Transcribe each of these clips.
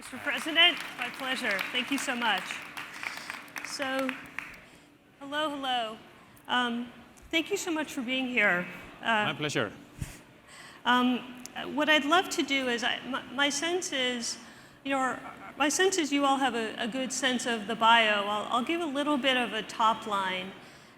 Mr. President. My pleasure. Thank you so much. So, hello. Thank you so much for being here. My pleasure. What I'd love to do is, my sense is you all have a good sense of the bio. I'll give a little bit of a top line,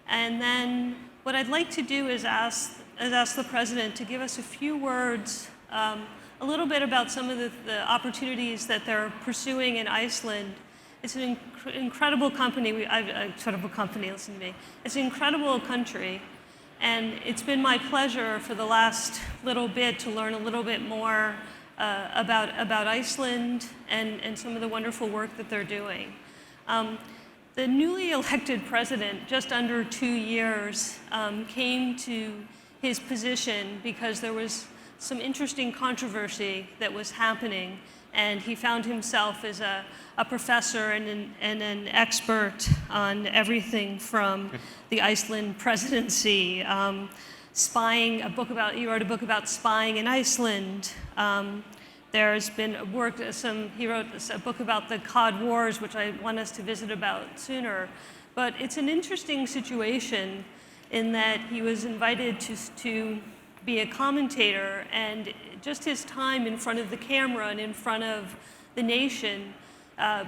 and then what I'd like to do is ask the President to give us a few words, a little bit about some of the opportunities that they're pursuing in Iceland. It's an incredible company. Incredible company, listen to me. It's an incredible country, and it's been my pleasure for the last little bit to learn a little bit more about Iceland and some of the wonderful work that they're doing. The newly elected president, just under 2 years, came to his position because there was some interesting controversy that was happening, and he found himself as a professor and an expert on everything from the Iceland presidency, spying. He wrote a book about spying in Iceland. There's been he wrote a book about the Cod Wars, which I want us to visit about sooner. But it's an interesting situation in that he was invited to be a commentator, and just his time in front of the camera and in front of the nation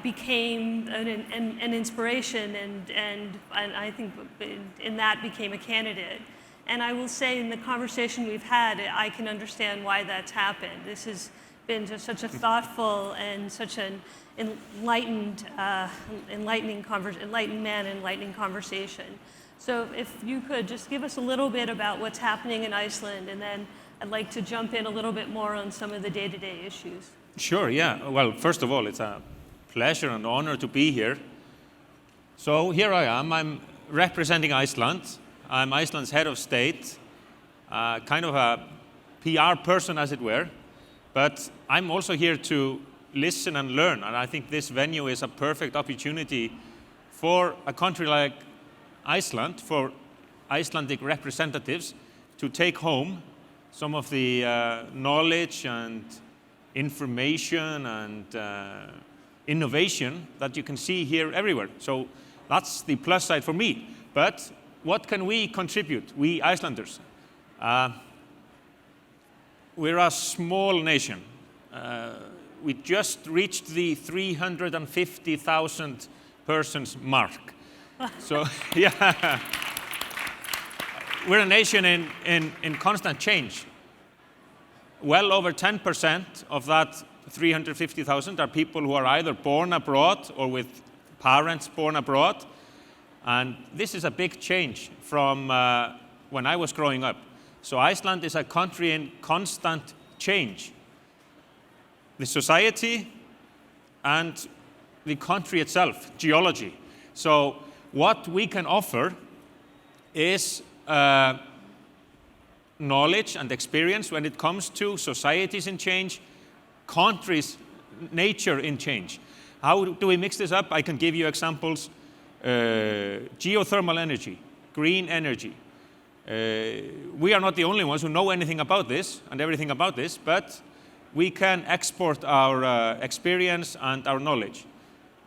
became an inspiration, and I think in that became a candidate. And I will say, in the conversation we've had, I can understand why that's happened. This has been just such a thoughtful and such an enlightened man, enlightening conversation. So if you could just give us a little bit about what's happening in Iceland, and then I'd like to jump in a little bit more on some of the day-to-day issues. Sure, yeah. Well, first of all, it's a pleasure and honor to be here. So here I am. I'm representing Iceland. I'm Iceland's head of state, kind of a PR person, as it were. But I'm also here to listen and learn. And I think this venue is a perfect opportunity for a country like Iceland, for Icelandic representatives to take home some of the knowledge and information and innovation that you can see here everywhere. So that's the plus side for me. But what can we contribute, we Icelanders? We're a small nation. We just reached the 350,000 persons mark. So, yeah, we're a nation in constant change. Well over 10% of that 350,000 are people who are either born abroad or with parents born abroad. And this is a big change from when I was growing up. So Iceland is a country in constant change. The society and the country itself, geology. So what we can offer is knowledge and experience when it comes to societies in change, countries, nature in change. How do we mix this up? I can give you examples. Geothermal energy, green energy. We are not the only ones who know anything about this and everything about this, but we can export our experience and our knowledge.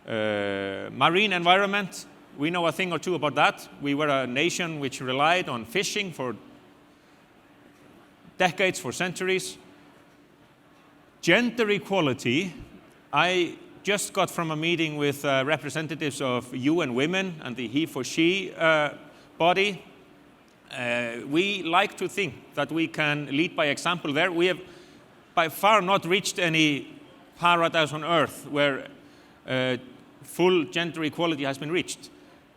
Marine environment, we know a thing or two about that. We were a nation which relied on fishing for decades, for centuries. Gender equality, I just got from a meeting with representatives of UN Women and the He for She body. We like to think that we can lead by example there. We have by far not reached any paradise on earth where full gender equality has been reached.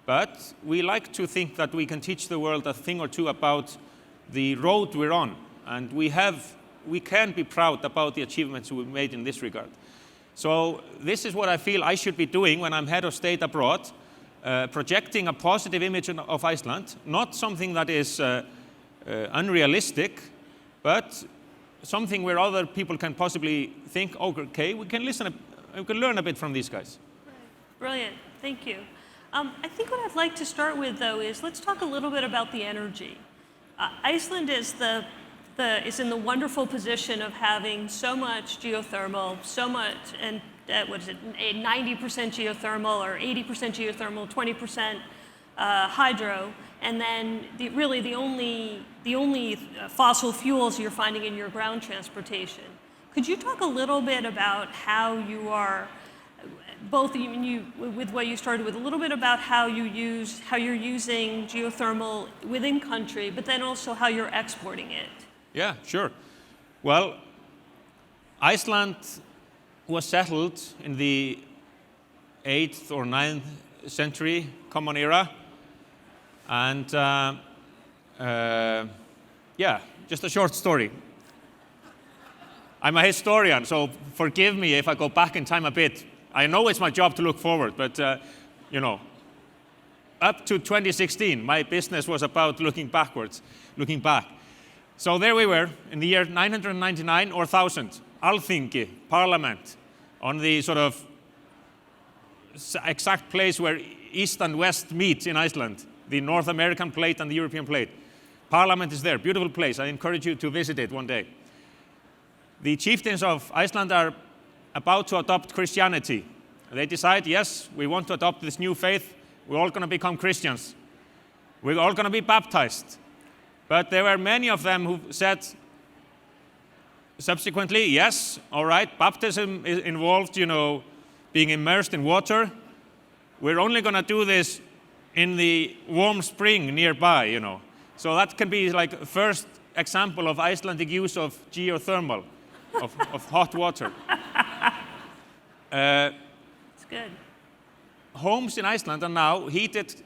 But we like to think that we can teach the world a thing or two about the road we're on. And we can be proud about the achievements we've made in this regard. So this is what I feel I should be doing when I'm head of state abroad, projecting a positive image of Iceland, not something that is unrealistic, but something where other people can possibly think, okay, we can learn a bit from these guys. Brilliant, thank you. I think what I'd like to start with, though, is let's talk a little bit about the energy. Iceland is in the wonderful position of having so much geothermal, so much, and what is it, a 90% geothermal or 80% geothermal, 20% hydro, and then really the only fossil fuels you're finding in your ground transportation. Could you talk a little bit about how you are, both you with what you started with, a little bit about how you're using geothermal within country, but then also how you're exporting it? Yeah, sure. Well, Iceland was settled in the 8th or 9th century Common Era, and yeah, just a short story. I'm a historian, so forgive me if I go back in time a bit. I know it's my job to look forward, but you know, up to 2016, my business was about looking back. So there we were in the year 999 or 1000, Alþingi, Parliament, on the sort of exact place where East and West meet in Iceland, the North American plate and the European plate. Parliament is there, beautiful place. I encourage you to visit it one day. The chieftains of Iceland are about to adopt Christianity. They decide, yes, we want to adopt this new faith. We're all going to become Christians. We're all going to be baptized. But there were many of them who said subsequently, yes, all right, baptism is involved, you know, being immersed in water. We're only going to do this in the warm spring nearby, you know. So that can be like first example of Icelandic use of geothermal. Of hot water. It's good. Homes in Iceland are now heated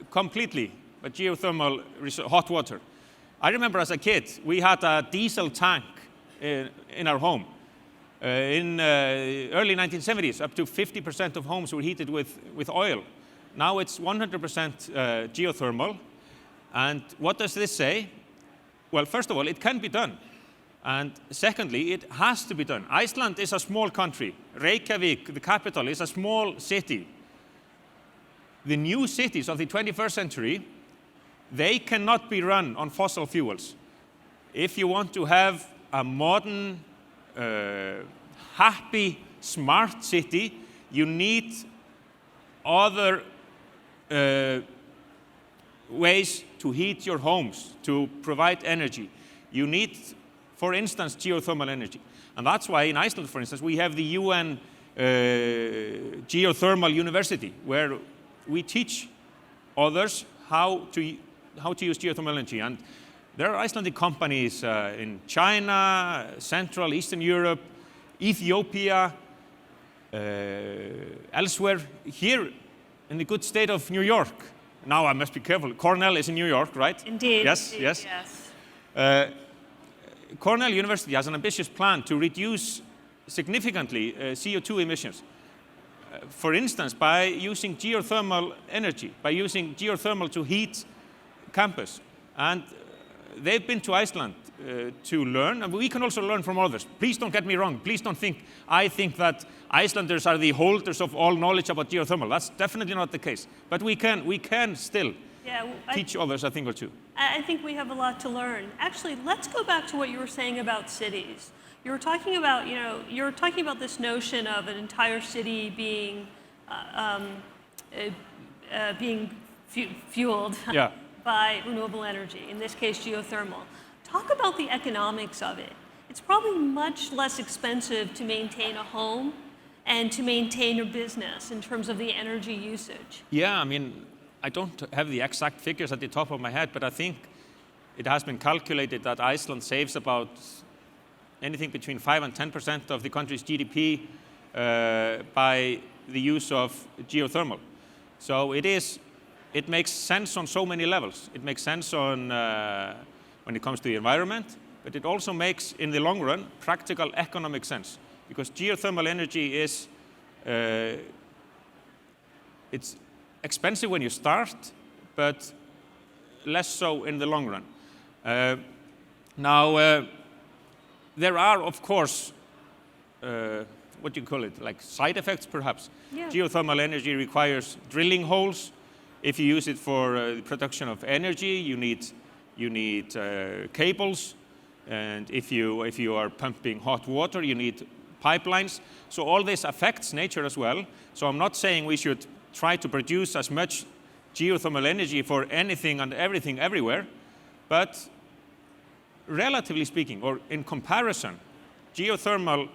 completely by geothermal hot water. I remember as a kid, we had a diesel tank in our home. In early 1970s, up to 50% of homes were heated with oil. Now it's 100% geothermal. And what does this say? Well, first of all, it can be done. And secondly, it has to be done. Iceland is a small country. Reykjavik, the capital, is a small city. The new cities of the 21st century, they cannot be run on fossil fuels. If you want to have a modern, happy, smart city, you need other ways to heat your homes, to provide energy. You need, for instance, geothermal energy. And that's why in Iceland, for instance, we have the UN Geothermal University, where we teach others how to use geothermal energy. And there are Icelandic companies in China, Central, Eastern Europe, Ethiopia, elsewhere, here in the good state of New York. Now I must be careful. Cornell is in New York, right? Indeed. Yes, indeed, yes. Cornell University has an ambitious plan to reduce significantly CO2 emissions. For instance, by using geothermal energy, by using geothermal to heat campus. And they've been to Iceland to learn, and we can also learn from others. Please don't get me wrong. Please don't think I think that Icelanders are the holders of all knowledge about geothermal. That's definitely not the case. But we can still teach others a thing or two. I think we have a lot to learn. Actually, let's go back to what you were saying about cities. You were talking about, this notion of an entire city being fueled by renewable energy, in this case, geothermal. Talk about the economics of it. It's probably much less expensive to maintain a home and to maintain a business in terms of the energy usage. Yeah, I mean, I don't have the exact figures at the top of my head, but I think it has been calculated that Iceland saves about anything between 5 and 10% of the country's GDP by the use of geothermal. So it makes sense on so many levels. It makes sense on when it comes to the environment, but it also makes, in the long run, practical economic sense. Because geothermal energy is, it's expensive when you start, but less so in the long run. Now, there are, of course, what do you call it, like side effects perhaps. Yeah. Geothermal energy requires drilling holes. If you use it for the production of energy, you need cables. And if you are pumping hot water, you need pipelines. So all this affects nature as well. So I'm not saying we should try to produce as much geothermal energy for anything and everything everywhere, but relatively speaking, or in comparison, geothermal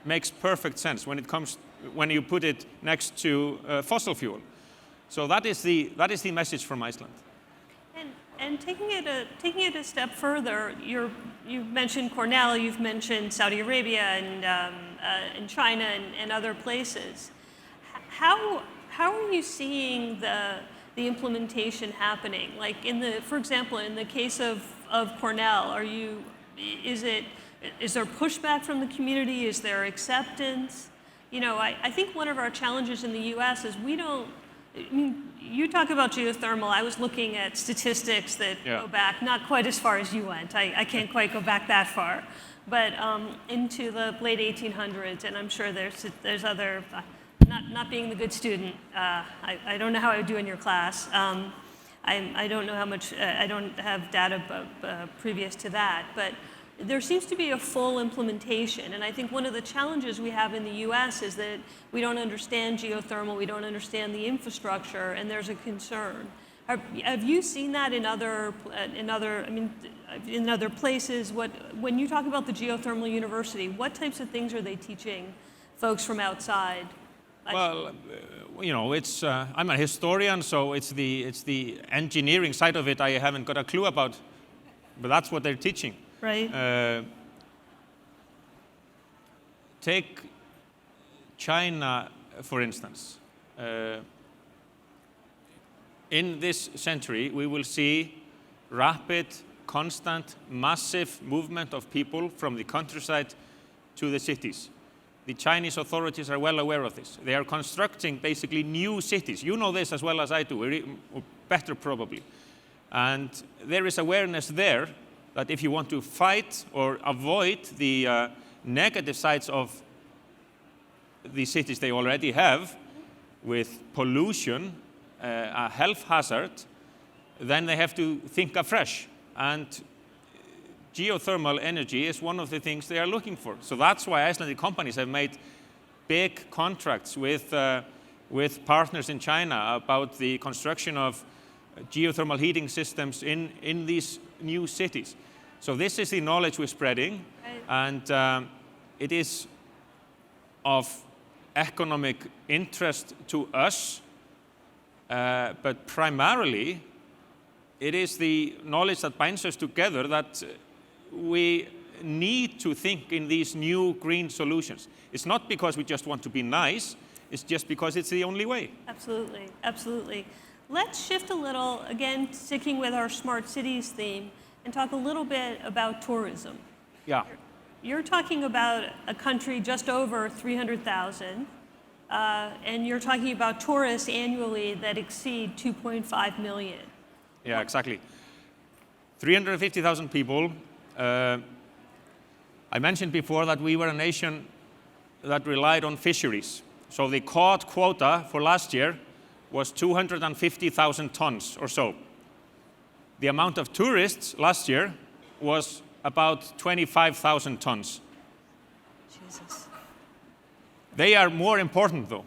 makes perfect sense when you put it next to fossil fuel. So that is the message from Iceland. And taking it a step further, you've mentioned Cornell, you've mentioned Saudi Arabia and China and other places. How are you seeing the implementation happening? Like for example, in the case of Cornell, is there pushback from the community? Is there acceptance? I think one of our challenges in the U.S. is you talk about geothermal. I was looking at statistics that go back, not quite as far as you went. I can't quite go back that far, but into the late 1800s, and I'm sure there's other, not being the good student, I don't know how I would do in your class. I don't know how much, I don't have data previous to that, but there seems to be a full implementation, and I think one of the challenges we have in the U.S. is that we don't understand geothermal, we don't understand the infrastructure, and there's a concern. Have you seen that in other places? When you talk about the geothermal university, what types of things are they teaching folks from outside? Well, it's I'm a historian, so it's the engineering side of it I haven't got a clue about, but that's what they're teaching. Right. Take China, for instance. In this century, we will see rapid, constant, massive movement of people from the countryside to the cities. The Chinese authorities are well aware of this. They are constructing basically new cities. You know this as well as I do, or better probably. And there is awareness there that if you want to fight or avoid the negative sides of the cities they already have, with pollution, a health hazard, then they have to think afresh. And geothermal energy is one of the things they are looking for. So that's why Icelandic companies have made big contracts with partners in China about the construction of geothermal heating systems in these new cities. So this is the knowledge we're spreading, and it is of economic interest to us, but primarily it is the knowledge that binds us together that we need to think in these new green solutions. It's not because we just want to be nice, it's just because it's the only way. Absolutely, absolutely. Let's shift a little, again, sticking with our smart cities theme, and talk a little bit about tourism. Yeah. You're talking about a country just over 300,000, and you're talking about tourists annually that exceed 2.5 million. Yeah, exactly. 350,000 people. I mentioned before that we were a nation that relied on fisheries. So the caught quota for last year was 250,000 tons or so. The amount of tourists last year was about 25,000 tons. Jesus. They are more important though.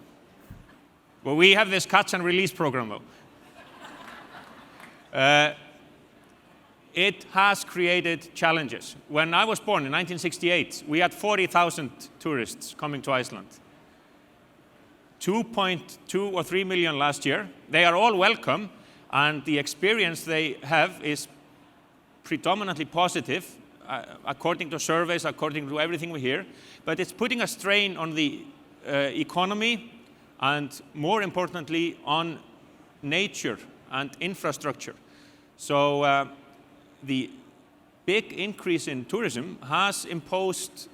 Well, we have this catch and release program though. It has created challenges. When I was born in 1968, we had 40,000 tourists coming to Iceland. 2.2 or 3 million last year. They are all welcome, and the experience they have is predominantly positive, according to surveys, according to everything we hear. But it's putting a strain on the economy, and more importantly, on nature and infrastructure. So the big increase in tourism has imposed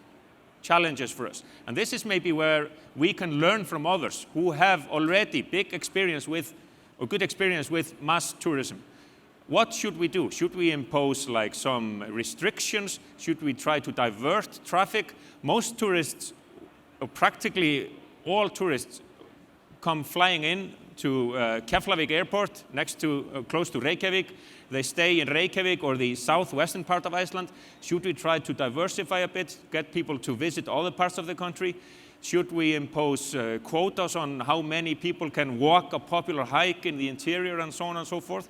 challenges for us. And this is maybe where we can learn from others who have already big experience with, or good experience with mass tourism. What should we do? Should we impose like some restrictions? Should we try to divert traffic? Most tourists, or practically all tourists, come flying in to Keflavik Airport, close to Reykjavik. They stay in Reykjavik or the southwestern part of Iceland. Should we try to diversify a bit, get people to visit other parts of the country? Should we impose quotas on how many people can walk a popular hike in the interior and so on and so forth?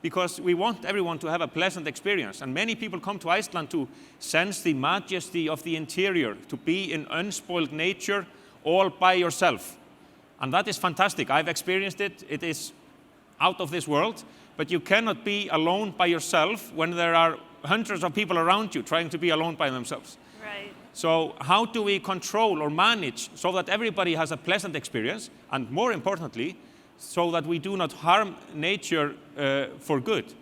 Because we want everyone to have a pleasant experience. And many people come to Iceland to sense the majesty of the interior, to be in unspoiled nature all by yourself. And that is fantastic. I've experienced it. It is out of this world. But you cannot be alone by yourself when there are hundreds of people around you trying to be alone by themselves. Right. So how do we control or manage so that everybody has a pleasant experience, and more importantly, so that we do not harm nature for good?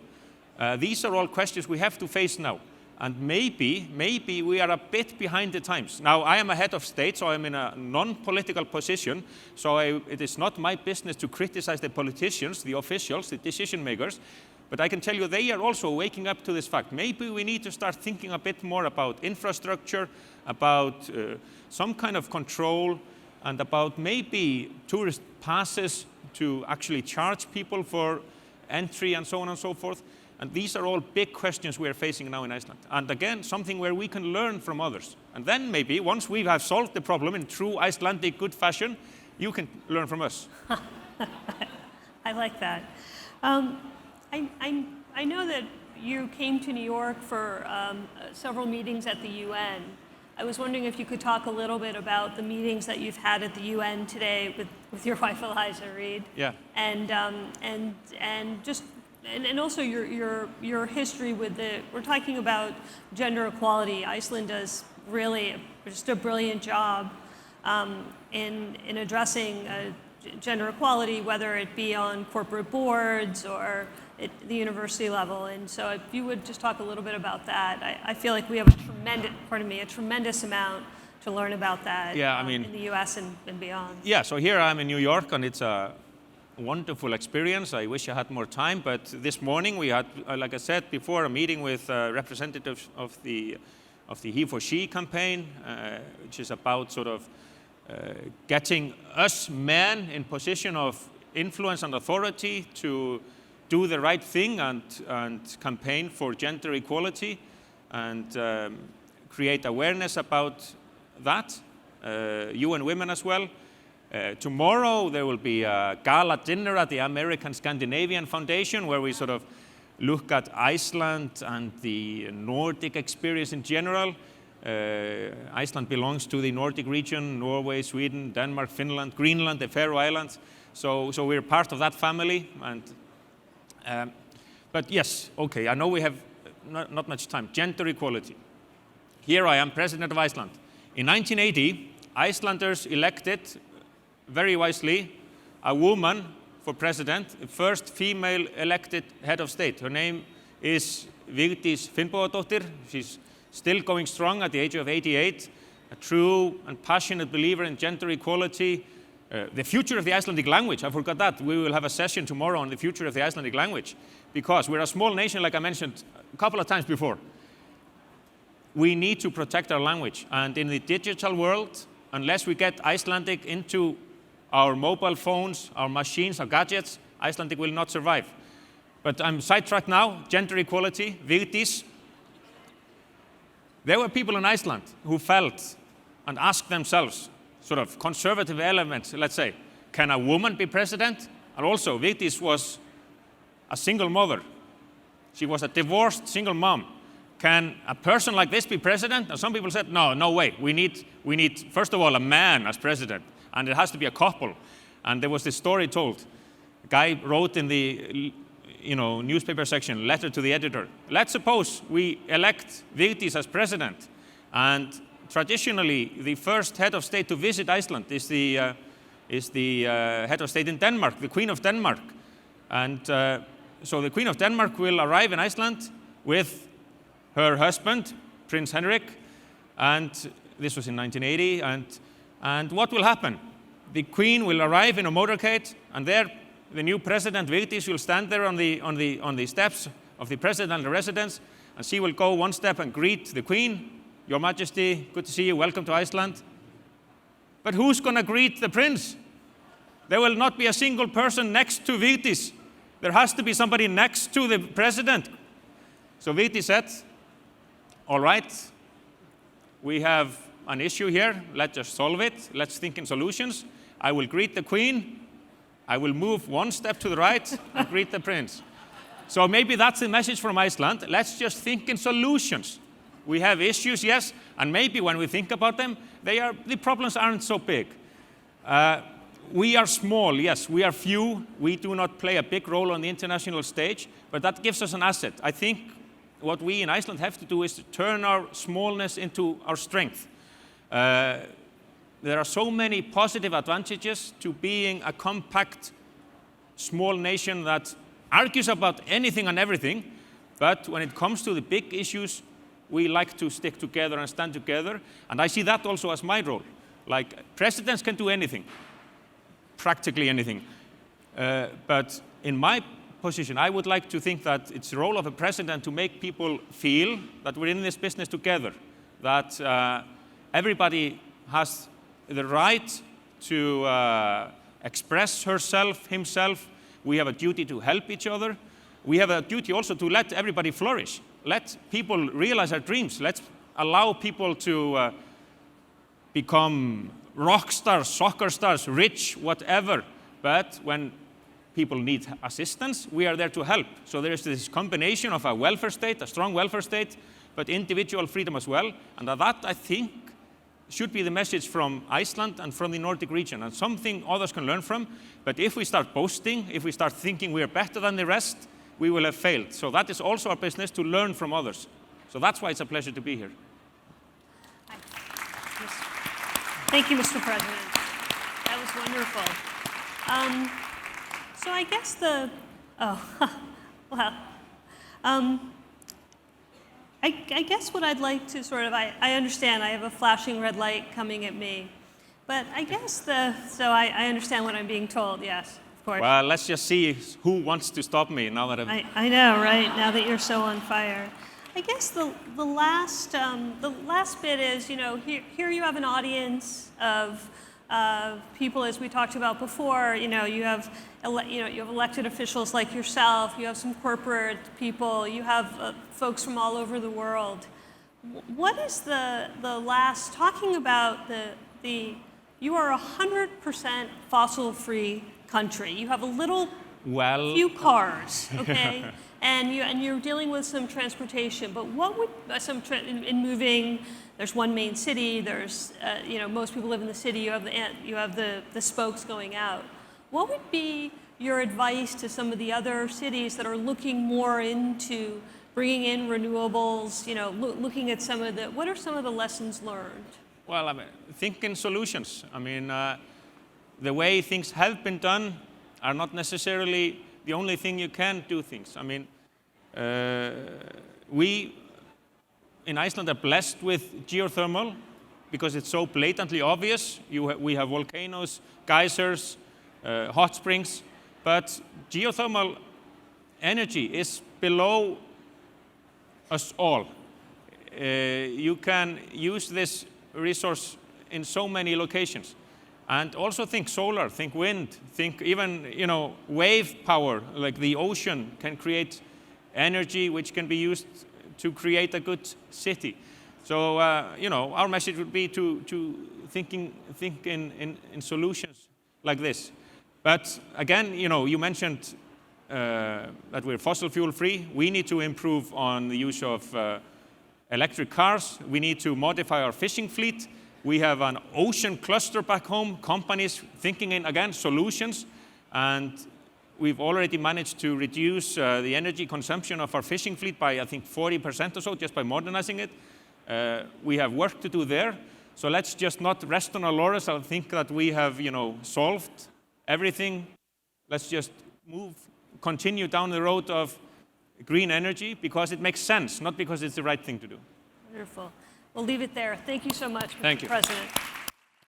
These are all questions we have to face now. And maybe we are a bit behind the times. Now, I am a head of state, so I'm in a non-political position, so it is not my business to criticize the politicians, the officials, the decision makers, but I can tell you they are also waking up to this fact. Maybe we need to start thinking a bit more about infrastructure, about some kind of control, and about maybe tourist passes to actually charge people for entry and so on and so forth. And these are all big questions we are facing now in Iceland. And again, something where we can learn from others. And then maybe, once we have solved the problem in true Icelandic good fashion, you can learn from us. I like that. I know that you came to New York for several meetings at the UN. I was wondering if you could talk a little bit about the meetings that you've had at the UN today with your wife Eliza Reid. Yeah. And also your history with we're talking about gender equality. Iceland does really just a brilliant job in addressing gender equality, whether it be on corporate boards or at the university level. And so if you would just talk a little bit about that, I feel like we have a tremendous amount to learn about that in the US and beyond. Yeah, so here I'm in New York, and it's a wonderful experience. I wish I had more time, but this morning we had, like I said before, a meeting with representatives of the He for She campaign, which is about sort of getting us men in position of influence and authority to do the right thing and campaign for gender equality and create awareness about that, UN Women as well. Tomorrow there will be a gala dinner at the American Scandinavian Foundation where we sort of look at Iceland and the Nordic experience in general. Iceland belongs to the Nordic region: Norway, Sweden, Denmark, Finland, Greenland, the Faroe Islands. So we're part of that family. But yes, okay, I know we have not much time. Gender equality. Here I am, President of Iceland. In 1980, Icelanders elected, very wisely, a woman for president, the first female elected head of state. Her name is Vigdís Finnbogadóttir. She's still going strong at the age of 88, a true and passionate believer in gender equality. The future of the Icelandic language, I forgot that. We will have a session tomorrow on the future of the Icelandic language, because we're a small nation, like I mentioned a couple of times before. We need to protect our language. And in the digital world, unless we get Icelandic into our mobile phones, our machines, our gadgets, Icelandic will not survive. But I'm sidetracked now. Gender equality, Vigdís. There were people in Iceland who felt and asked themselves, sort of conservative elements, let's say, can a woman be president? And also, Vigdís was a single mother. She was a divorced single mom. Can a person like this be president? And some people said, no way. We need, first of all, a man as president. And it has to be a couple. And there was this story told. A guy wrote in the newspaper section, letter to the editor. Let's suppose we elect Vigdís as president. And traditionally, the first head of state to visit Iceland is the head of state in Denmark, the Queen of Denmark. And so the Queen of Denmark will arrive in Iceland with her husband, Prince Henrik, and this was in 1980. And what will happen? The Queen will arrive in a motorcade, and there the new president, Vigdís, will stand there on the steps of the presidential residence, and she will go one step and greet the Queen. Your Majesty, good to see you, welcome to Iceland. But who's going to greet the prince? There will not be a single person next to Vigdis. There has to be somebody next to the president. So Vigdis said, all right, we have an issue here. Let's just solve it. Let's think in solutions. I will greet the queen. I will move one step to the right and greet the prince. So maybe that's the message from Iceland. Let's just think in solutions. We have issues, yes, and maybe when we think about them, the problems aren't so big. We are small, yes, we are few. We do not play a big role on the international stage, but that gives us an asset. I think what we in Iceland have to do is to turn our smallness into our strength. There are so many positive advantages to being a compact, small nation that argues about anything and everything, but when it comes to the big issues, we like to stick together and stand together, and I see that also as my role. Like, presidents can do anything, practically anything, but in my position, I would like to think that it's the role of a president to make people feel that we're in this business together, that everybody has the right to express herself, himself. We have a duty to help each other. We have a duty also to let everybody flourish. Let people realize their dreams. Let's allow people to become rock stars, soccer stars, rich, whatever. But when people need assistance, we are there to help. So there is this combination of a welfare state, a strong welfare state, but individual freedom as well. And that, I think, should be the message from Iceland and from the Nordic region, and something others can learn from. But if we start boasting, if we start thinking we are better than the rest, we will have failed. So that is also our business, to learn from others. So that's why it's a pleasure to be here. Thank you, Mr. President. That was wonderful. So I guess I guess what I'd like to sort of, I understand I have a flashing red light coming at me, but I guess so I understand what I'm being told, yes, of course. Well, let's just see who wants to stop me now that I know, right, now that you're so on fire. I guess the last bit is, you know, here you have an audience of people, as we talked about before. You know, you have elected officials like yourself. You have some corporate people. You have folks from all over the world. What is the last, talking about you are 100% fossil-free country. You have a few cars, okay? And you're dealing with some transportation, but what would in moving? There's one main city. There's most people live in the city. You have the spokes going out. What would be your advice to some of the other cities that are looking more into bringing in renewables? You know, looking at what are some of the lessons learned? Well, I mean, think in solutions. I mean, the way things have been done are not necessarily the only thing you can do things. I mean, we in Iceland are blessed with geothermal because it's so blatantly obvious. We have volcanoes, geysers, hot springs, but geothermal energy is below us all. You can use this resource in so many locations. And also think solar, think wind, think even, wave power, like the ocean can create energy which can be used to create a good city. So, our message would be to think in solutions like this. But again, you mentioned that we're fossil fuel free. We need to improve on the use of electric cars. We need to modify our fishing fleet. We have an ocean cluster back home, companies thinking in, again, solutions. And we've already managed to reduce the energy consumption of our fishing fleet by, I think, 40% or so, just by modernizing it. We have work to do there. So let's just not rest on our laurels and think that we have, solved everything. Let's just continue down the road of green energy because it makes sense, not because it's the right thing to do. Wonderful. We'll leave it there. Thank you so much, Mr. Thank you. President.